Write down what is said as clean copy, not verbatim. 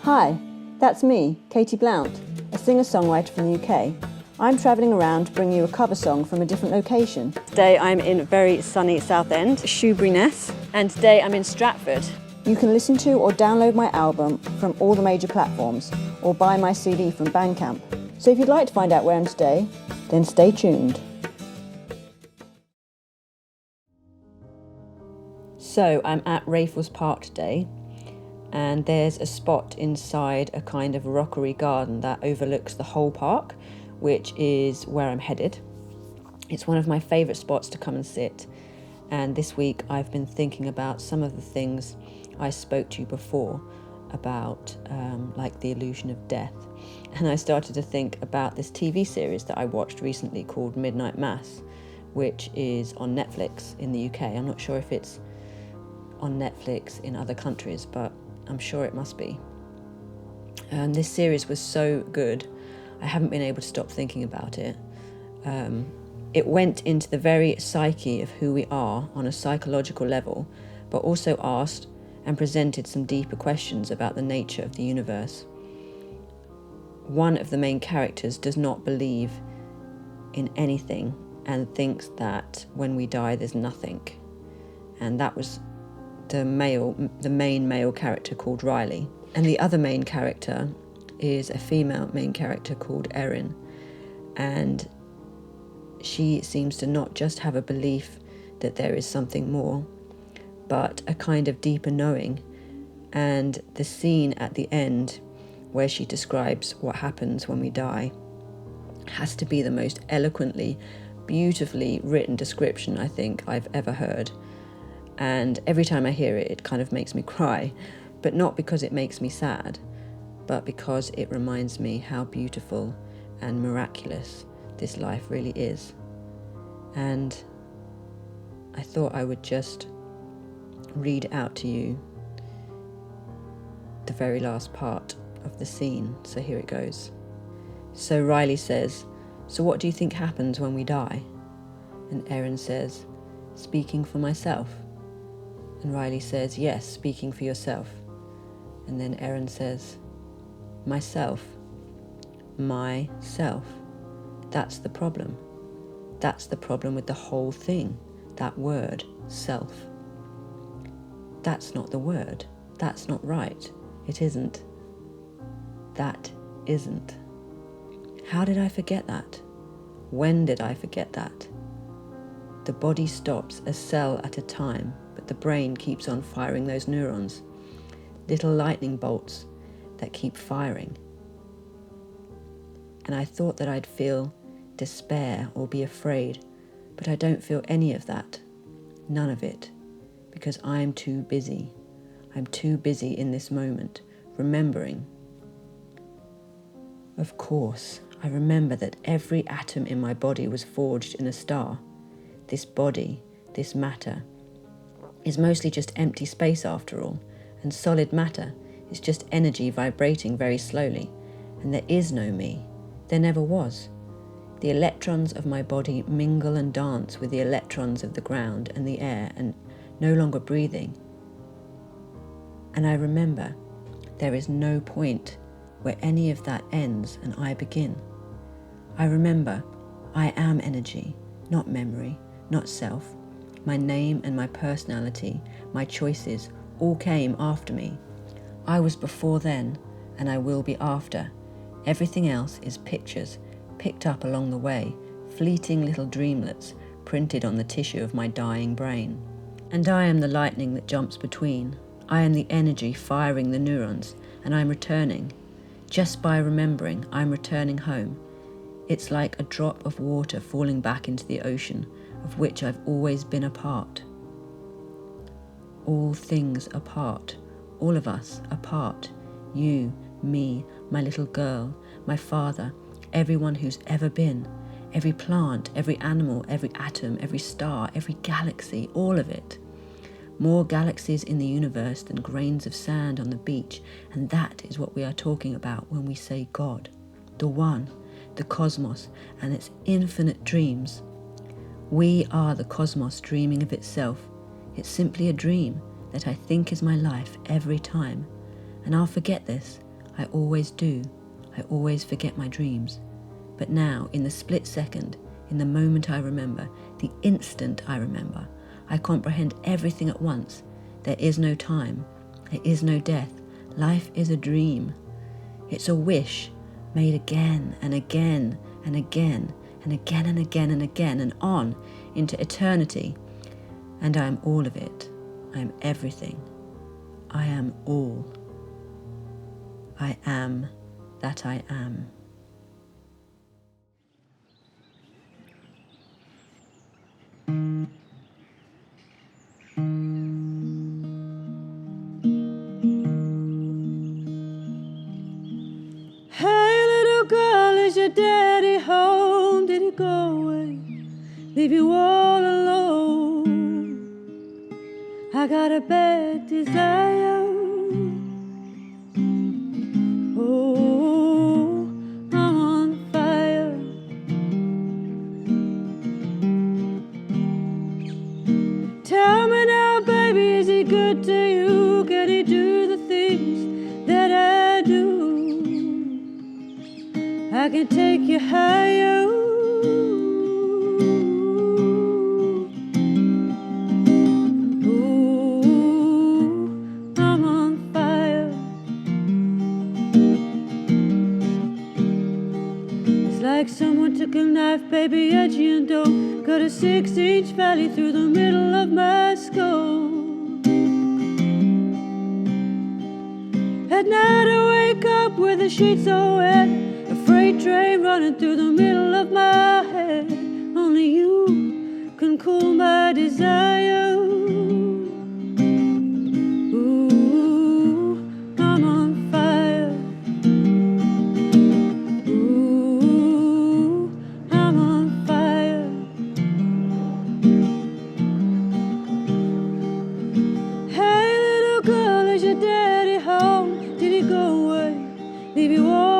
Hi, that's me, Katie Blount, a singer-songwriter from the UK. I'm travelling around to bring you a cover song from a different location. Today I'm in very sunny Southend, Shoeburyness, and today I'm in Stratford. You can listen to or download my album from all the major platforms, or buy my CD from Bandcamp. So if you'd like to find out where I'm today, then stay tuned. So I'm at Raphaels Park today, and there's a spot inside a kind of rockery garden that overlooks the whole park, which is where I'm headed. It's one of my favourite spots to come and sit, and this week I've been thinking about some of the things I spoke to you before about, like the illusion of death. And I started to think about this TV series that I watched recently called Midnight Mass, which is on Netflix in the UK. I'm not sure if it's on Netflix in other countries, but I'm sure it must be. This series was so good, I haven't been able to stop thinking about it. It went into the very psyche of who we are on a psychological level, but also asked and presented some deeper questions about the nature of the universe. One of the main characters does not believe in anything and thinks that when we die there's nothing. And that was the main male character called Riley. And the other main character is a female main character called Erin. And she seems to not just have a belief that there is something more, but a kind of deeper knowing. And the scene at the end where she describes what happens when we die has to be the most eloquently, beautifully written description I think I've ever heard. And every time I hear it, it kind of makes me cry, but not because it makes me sad, but because it reminds me how beautiful and miraculous this life really is. And I thought I would just read out to you the very last part of the scene. So here it goes. So Riley says, "So what do you think happens when we die?" And Erin says, "Speaking for myself." And Riley says, "Yes, speaking for yourself." And then Erin says, "Myself. Myself. That's the problem. That's the problem with the whole thing. That word, self. That's not the word. That's not right. It isn't. That isn't. How did I forget that? When did I forget that? The body stops a cell at a time, but the brain keeps on firing those neurons, little lightning bolts that keep firing. And I thought that I'd feel despair or be afraid, but I don't feel any of that, none of it, because I'm too busy. I'm too busy in this moment, remembering. Of course, I remember that every atom in my body was forged in a star. This body, this matter, is mostly just empty space after all, and solid matter is just energy vibrating very slowly, and there is no me. There never was. The electrons of my body mingle and dance with the electrons of the ground and the air, and no longer breathing. And I remember there is no point where any of that ends and I begin. I remember I am energy, not memory, not self. My name and my personality, my choices, all came after me. I was before then, and I will be after. Everything else is pictures, picked up along the way, fleeting little dreamlets printed on the tissue of my dying brain. And I am the lightning that jumps between. I am the energy firing the neurons, and I'm returning. Just by remembering, I'm returning home. It's like a drop of water falling back into the ocean, of which I've always been a part. All things are part, all of us are part. You, me, my little girl, my father, everyone who's ever been, every plant, every animal, every atom, every star, every galaxy, all of it. More galaxies in the universe than grains of sand on the beach, and that is what we are talking about when we say God, the One, the cosmos, and its infinite dreams. We are the cosmos dreaming of itself. It's simply a dream that I think is my life every time, and I'll forget this. I always do. I always forget my dreams. But now, in the split second, in the moment I remember, the instant I remember, I comprehend everything at once. There is no time. There is no death. Life is a dream. It's a wish made again and again and again and again and again and again and on into eternity. And I am all of it. I am everything. I am all. I am that I am. Hey little girl, is your daddy home? Did he go away? Leave you all alone? I got a bad desire. Oh, I'm on fire. Tell me now, baby, is he good to you? Can he do the things that I do? I can take you higher. Ooh, I'm on fire. It's like someone took a knife, baby, edgy and dull, cut a 6-inch valley through the middle of my skull. At night I wake up with the sheets so wet, a freight train running through the middle of my head. Only you can cool my desire. Ooh, I'm on fire. Ooh, I'm on fire. Hey little girl, is your daddy home? Did he go away? Leave you all